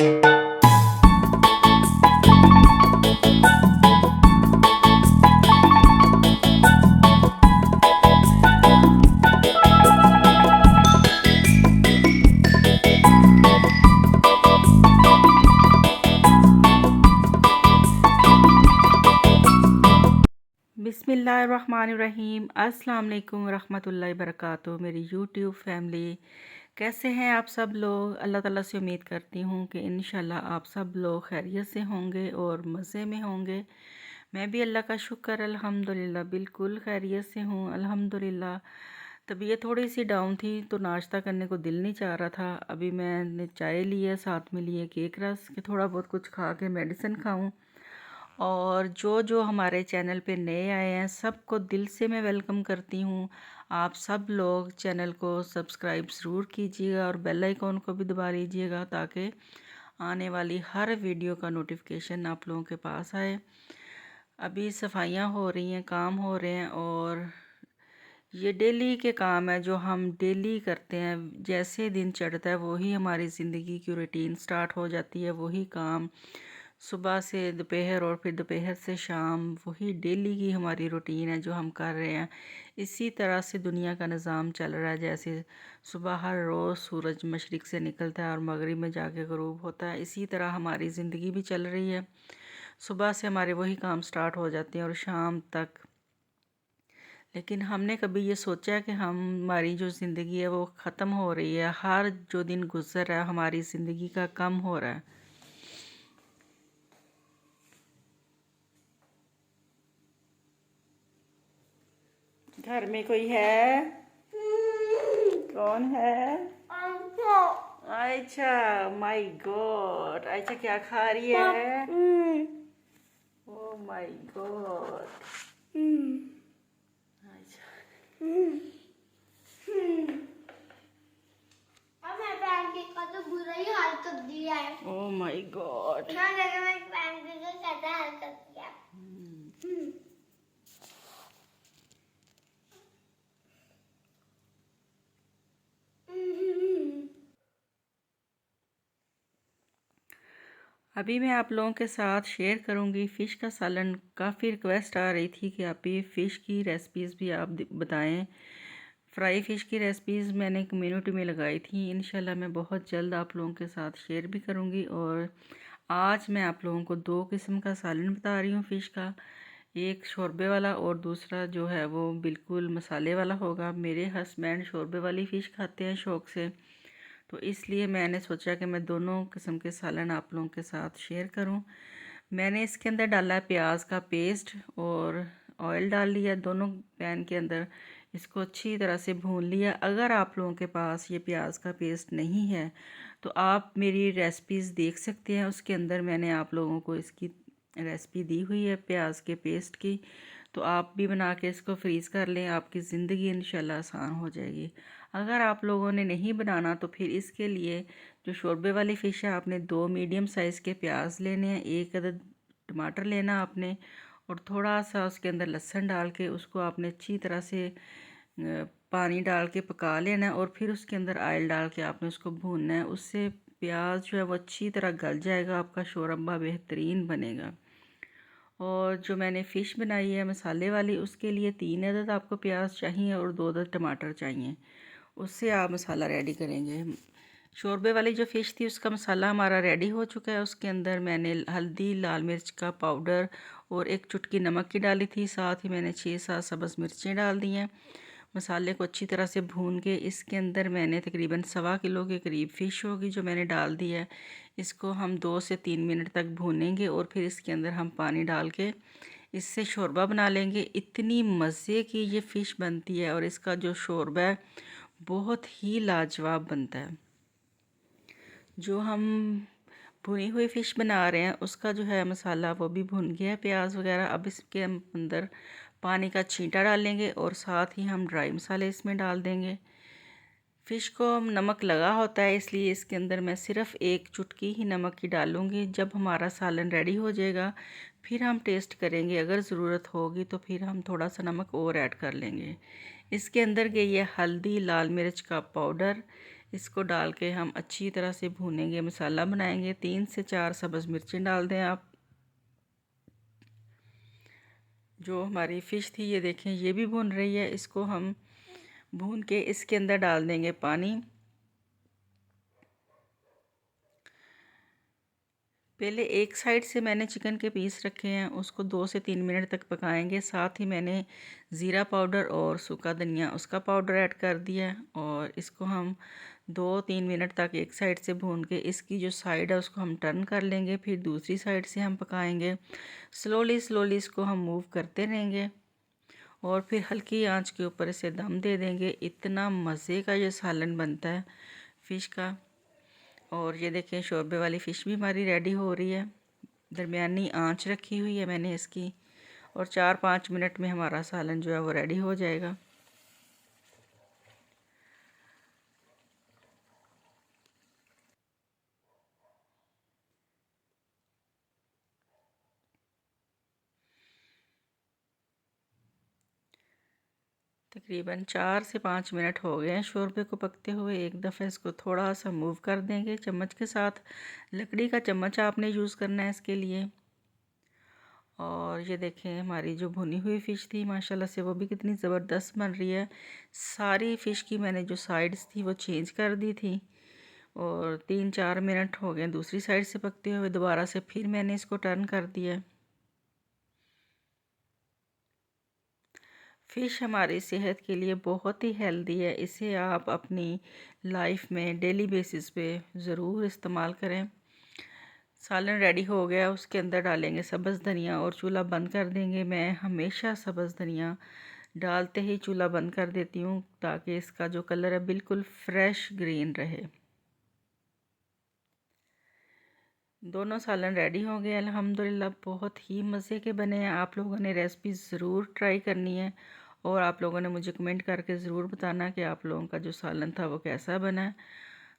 बिस्मिल्लाहिर्रहमानिर्रहीम। अस्सलाम वालेकुम रहमतुल्लाहि बरकातुहू। मेरी यूट्यूब फैमिली कैसे हैं आप सब लोग। अल्लाह ताला से उम्मीद करती हूँ कि इंशाल्लाह आप सब लोग खैरियत से होंगे और मज़े में होंगे। मैं भी अल्लाह का शुक्र अल्हम्दुलिल्लाह बिल्कुल खैरियत से हूँ अल्हम्दुलिल्लाह। तबीयत थोड़ी सी डाउन थी तो नाश्ता करने को दिल नहीं चाह रहा था। अभी मैंने चाय ली है, साथ में लिए केक रस कि थोड़ा बहुत कुछ खा के मेडिसिन खाऊं। और जो जो हमारे चैनल पे नए आए हैं सबको दिल से मैं वेलकम करती हूँ। आप सब लोग चैनल को सब्सक्राइब ज़रूर कीजिएगा और बेल आइकॉन को भी दबा लीजिएगा ताकि आने वाली हर वीडियो का नोटिफिकेशन आप लोगों के पास आए। अभी सफाइयाँ हो रही हैं, काम हो रहे हैं और ये डेली के काम है जो हम डेली करते हैं। जैसे दिन चढ़ता है वही हमारी ज़िंदगी की रूटीन स्टार्ट हो जाती है। वही काम सुबह से दोपहर और फिर दोपहर से शाम, वही डेली की हमारी रूटीन है जो हम कर रहे हैं। इसी तरह से दुनिया का निज़ाम चल रहा है। जैसे सुबह हर रोज़ सूरज मशरिक़ से निकलता है और मगरिब में जाके ग़ुरूब होता है, इसी तरह हमारी ज़िंदगी भी चल रही है। सुबह से हमारे वही काम स्टार्ट हो जाते हैं और शाम तक। लेकिन हमने कभी ये सोचा कि हमारी जो ज़िंदगी है वो ख़त्म हो रही है। हर जो दिन गुज़र रहा है हमारी ज़िंदगी का कम हो रहा है। घर में कोई है? कौन है? आयशा। माय गॉड, आयशा क्या खा रही है? Oh my God. आयशा तो बुरा ही हाल कर दिया है। Oh my God. ना लगे मैं पैनकेक का कैसा हाल कर दिया। अभी मैं आप लोगों के साथ शेयर करूंगी फ़िश का सालन। काफ़ी रिक्वेस्ट आ रही थी कि आप ये फ़िश की रेसिपीज़ भी आप बताएं। फ्राई फ़िश की रेसिपीज़ मैंने कम्युनिटी में लगाई थी। इंशाल्लाह मैं बहुत जल्द आप लोगों के साथ शेयर भी करूंगी। और आज मैं आप लोगों को दो किस्म का सालन बता रही हूँ फ़िश का। एक शोरबे वाला और दूसरा जो है वो बिल्कुल मसाले वाला होगा। मेरे हस्बैंड शोरबे वाली फ़िश खाते हैं शौक़ से, तो इसलिए मैंने सोचा कि मैं दोनों किस्म के सालन आप लोगों के साथ शेयर करूं। मैंने इसके अंदर डाला है प्याज का पेस्ट और ऑयल डाल लिया दोनों पैन के अंदर। इसको अच्छी तरह से भून लिया। अगर आप लोगों के पास ये प्याज का पेस्ट नहीं है तो आप मेरी रेसिपीज़ देख सकते हैं, उसके अंदर मैंने आप लोगों को इसकी रेसिपी दी हुई है प्याज के पेस्ट की। तो आप भी बना के इसको फ्रीज़ कर लें, आपकी ज़िंदगी इंशाल्लाह आसान हो जाएगी। अगर आप लोगों ने नहीं बनाना तो फिर इसके लिए जो शोरबे वाली फ़िश है आपने दो मीडियम साइज़ के प्याज लेने हैं, एक अदद टमाटर लेना आपने और थोड़ा सा उसके अंदर लहसुन डाल के उसको आपने अच्छी तरह से पानी डाल के पका लेना है। और फिर उसके अंदर ऑयल डाल के आपने उसको भूनना है। उससे प्याज जो है वो अच्छी तरह गल जाएगा, आपका शोरबा बेहतरीन बनेगा। और जो मैंने फ़िश बनाई है मसाले वाली, उसके लिए 3 अदद आपको प्याज चाहिए और 2 अदद टमाटर चाहिए। उससे आप मसाला रेडी करेंगे। शोरबे वाली जो फ़िश थी उसका मसाला हमारा रेडी हो चुका है। उसके अंदर मैंने हल्दी, लाल मिर्च का पाउडर और एक चुटकी नमक की डाली थी। साथ ही मैंने 6-7 सब्ज़ मिर्चें डाल दी हैं। मसाले को अच्छी तरह से भून के इसके अंदर मैंने तकरीबन 1.25 किलो के करीब फ़िश होगी जो मैंने डाल दी है। इसको हम 2 से 3 मिनट तक भूनेंगे और फिर इसके अंदर हम पानी डाल के इससे शोरबा बना लेंगे। इतनी मज़े की ये फ़िश बनती है और इसका जो शोरबा है बहुत ही लाजवाब बनता है। जो हम भुनी हुई फ़िश बना रहे हैं उसका जो है मसाला वो भी भुन गया है, प्याज वगैरह। अब इसके हम अंदर पानी का छींटा डालेंगे और साथ ही हम ड्राई मसाले इसमें डाल देंगे। फ़िश को नमक लगा होता है इसलिए इसके अंदर मैं सिर्फ़ एक चुटकी ही नमक की डालूँगी। जब हमारा सालन रेडी हो जाएगा फिर हम टेस्ट करेंगे, अगर ज़रूरत होगी तो फिर हम थोड़ा सा नमक और ऐड कर लेंगे। इसके अंदर गई है हल्दी, लाल मिर्च का पाउडर, इसको डाल के हम अच्छी तरह से भूनेंगे, मसाला बनाएंगे। 3 से 4 सब्ज़ मिर्चें डाल दें आप। जो हमारी फ़िश थी ये देखें ये भी भून रही है। इसको हम भून के इसके अंदर डाल देंगे पानी। पहले एक साइड से मैंने चिकन के पीस रखे हैं, उसको 2 से 3 मिनट तक पकाएंगे। साथ ही मैंने ज़ीरा पाउडर और सूखा धनिया उसका पाउडर ऐड कर दिया है और इसको हम 2-3 मिनट तक एक साइड से भून के इसकी जो साइड है उसको हम टर्न कर लेंगे। फिर दूसरी साइड से हम पकाएंगे। स्लोली स्लोली इसको हम मूव करते रहेंगे और फिर हल्की आंच के ऊपर इसे दम दे देंगे। इतना मज़े का ये सालन बनता है फ़िश का। और ये देखें शोरबे वाली फ़िश भी हमारी रेडी हो रही है। दरमियानी आंच रखी हुई है मैंने इसकी, और 4-5 मिनट में हमारा सालन जो है वो रेडी हो जाएगा। तकरीबन 4 से 5 मिनट हो गए हैं शोरबे को पकते हुए। एक दफ़ा इसको थोड़ा सा मूव कर देंगे चम्मच के साथ। लकड़ी का चम्मच आपने यूज़ करना है इसके लिए। और ये देखें हमारी जो भुनी हुई फ़िश थी माशाल्लाह से वो भी कितनी ज़बरदस्त बन रही है। सारी फ़िश की मैंने जो साइड्स थी वो चेंज कर दी थी और 3-4 मिनट हो गए दूसरी साइड से पकते हुए। दोबारा से फिर मैंने इसको टर्न कर दिया। फ़िश हमारी सेहत के लिए बहुत ही हेल्दी है। इसे आप अपनी लाइफ में डेली बेसिस पे ज़रूर इस्तेमाल करें। सालन रेडी हो गया, उसके अंदर डालेंगे सब्ज़ धनिया और चूल्हा बंद कर देंगे। मैं हमेशा सब्ज़ धनिया डालते ही चूल्हा बंद कर देती हूँ ताकि इसका जो कलर है बिल्कुल फ्रेश ग्रीन रहे। दोनों सालन रेडी हो गए अल्हम्दुलिल्लाह। बहुत ही मज़े के बने हैं। आप लोगों ने रेसिपी ज़रूर ट्राई करनी है और आप लोगों ने मुझे कमेंट करके ज़रूर बताना कि आप लोगों का जो सालन था वो कैसा बना है।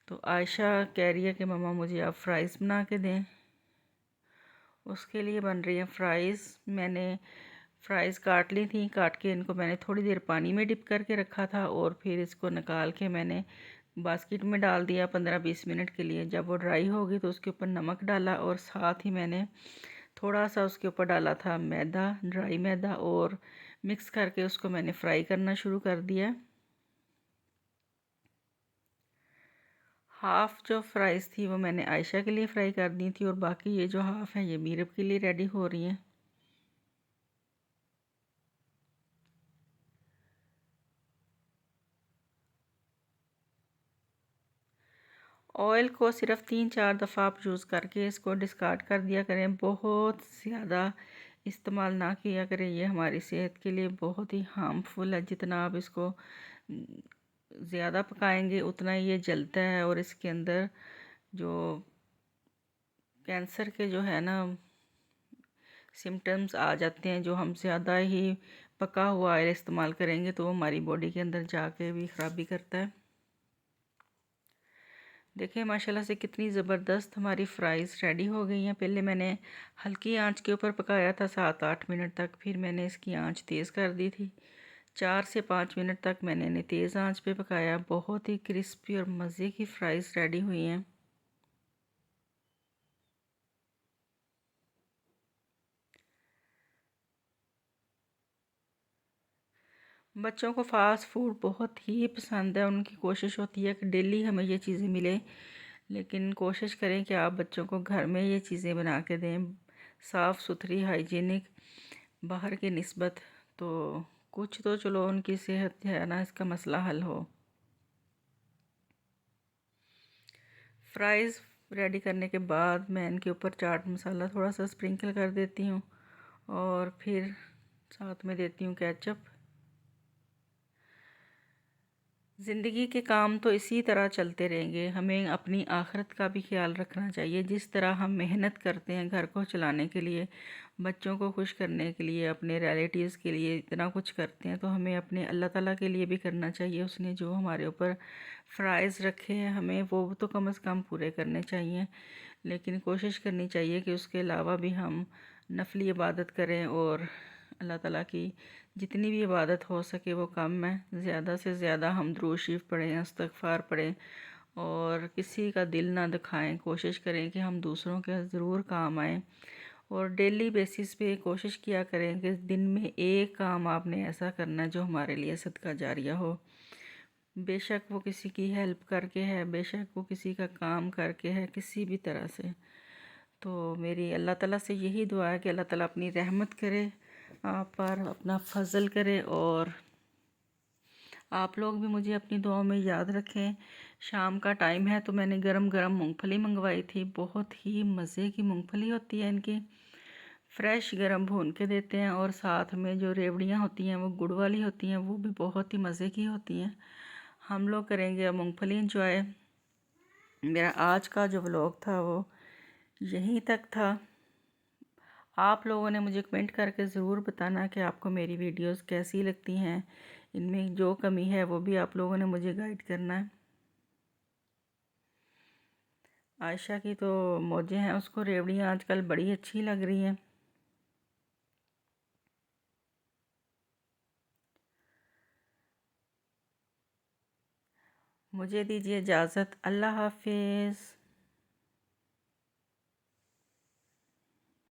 तो आयशा कह रही है कि मम्मा मुझे आप फ़्राइज़ बना के दें। उसके लिए बन रही है फ़्राइज़। मैंने फ़्राइज़ काट ली थी। काट के इनको मैंने थोड़ी देर पानी में डिप करके रखा था और फिर इसको निकाल के मैंने बास्केट में डाल दिया 15-20 मिनट के लिए। जब वो ड्राई हो गई तो उसके ऊपर नमक डाला और साथ ही मैंने थोड़ा सा उसके ऊपर डाला था मैदा, ड्राई मैदा, और मिक्स करके उसको मैंने फ्राई करना शुरू कर दिया। हाफ़ जो फ़्राइज़ थी वो मैंने आयशा के लिए फ़्राई कर दी थी और बाकी ये जो हाफ़ है ये मीरब के लिए रेडी हो रही हैं। ऑयल को सिर्फ 3-4 दफ़ा आप यूज़ करके इसको डिस्कार्ड कर दिया करें। बहुत ज़्यादा इस्तेमाल ना किया करें, ये हमारी सेहत के लिए बहुत ही हार्मफुल है। जितना आप इसको ज़्यादा पकाएंगे उतना ही ये जलता है और इसके अंदर जो कैंसर के जो है ना सिम्टम्स आ जाते हैं। जो हम ज़्यादा ही पका हुआ ऑयल इस्तेमाल करेंगे तो वो हमारी बॉडी के अंदर जाके भी ख़राबी करता है। देखिए माशाल्लाह से कितनी ज़बरदस्त हमारी फ़्राइज़ रेडी हो गई हैं। पहले मैंने हल्की आंच के ऊपर पकाया था 7-8 मिनट तक, फिर मैंने इसकी आंच तेज़ कर दी थी। 4 से 5 मिनट तक मैंने इन्हें तेज़ आंच पे पकाया। बहुत ही क्रिस्पी और मज़े की फ़्राइज़ रेडी हुई हैं। बच्चों को फ़ास्ट फूड बहुत ही पसंद है। उनकी कोशिश होती है कि डेली हमें ये चीज़ें मिले, लेकिन कोशिश करें कि आप बच्चों को घर में ये चीज़ें बना के दें, साफ़ सुथरी, हाइजीनिक, बाहर की निस्बत। तो कुछ तो चलो उनकी सेहत है ना इसका मसला हल हो। फ्राइज़ रेडी करने के बाद मैं इनके ऊपर चाट मसाला थोड़ा सा स्प्रिंकल कर देती हूँ और फिर साथ में देती हूँ केचप। ज़िंदगी के काम तो इसी तरह चलते रहेंगे। हमें अपनी आखिरत का भी ख्याल रखना चाहिए। जिस तरह हम मेहनत करते हैं घर को चलाने के लिए, बच्चों को खुश करने के लिए, अपने रिलेटिव्स के लिए इतना कुछ करते हैं, तो हमें अपने अल्लाह ताला के लिए भी करना चाहिए। उसने जो हमारे ऊपर फ़राइज़ रखे हैं हमें वो तो कम से कम पूरे करने चाहिए। लेकिन कोशिश करनी चाहिए कि उसके अलावा भी हम नफली इबादत करें और अल्लाह ताला की जितनी भी इबादत हो सके वो कम है। ज़्यादा से ज़्यादा हम दुरूद शरीफ पढ़ें, इस्तग़फ़ार पढ़ें और किसी का दिल ना दुखाएं। कोशिश करें कि हम दूसरों के ज़रूर काम आएँ और डेली बेसिस पे कोशिश किया करें कि दिन में एक काम आपने ऐसा करना है जो हमारे लिए सदका जारिया हो। बेशक वो किसी की हेल्प करके है, बेशक वो किसी का काम करके है, किसी भी तरह से। तो मेरी अल्लाह ताला से यही दुआ है कि अल्लाह ताला अपनी रहमत करे आप पर, अपना फजल करे, और आप लोग भी मुझे अपनी दुआओं में याद रखें। शाम का टाइम है तो मैंने गरम गरम मूंगफली मंगवाई थी। बहुत ही मज़े की मूंगफली होती है इनकी, फ्रेश गरम भून के देते हैं, और साथ में जो रेवड़ियाँ होती हैं वो गुड़ वाली होती हैं, वो भी बहुत ही मज़े की होती हैं। हम लोग करेंगे अब मूंगफली इंजॉय। मेरा आज का जो व्लॉग था वो यहीं तक था। आप लोगों ने मुझे कमेंट करके ज़रूर बताना कि आपको मेरी वीडियोस कैसी लगती हैं। इनमें जो कमी है वो भी आप लोगों ने मुझे गाइड करना है। आयशा की तो मौजें हैं, उसको रेवड़ियाँ आजकल बड़ी अच्छी लग रही हैं। मुझे दीजिए इजाज़त। अल्लाह हाफिज़।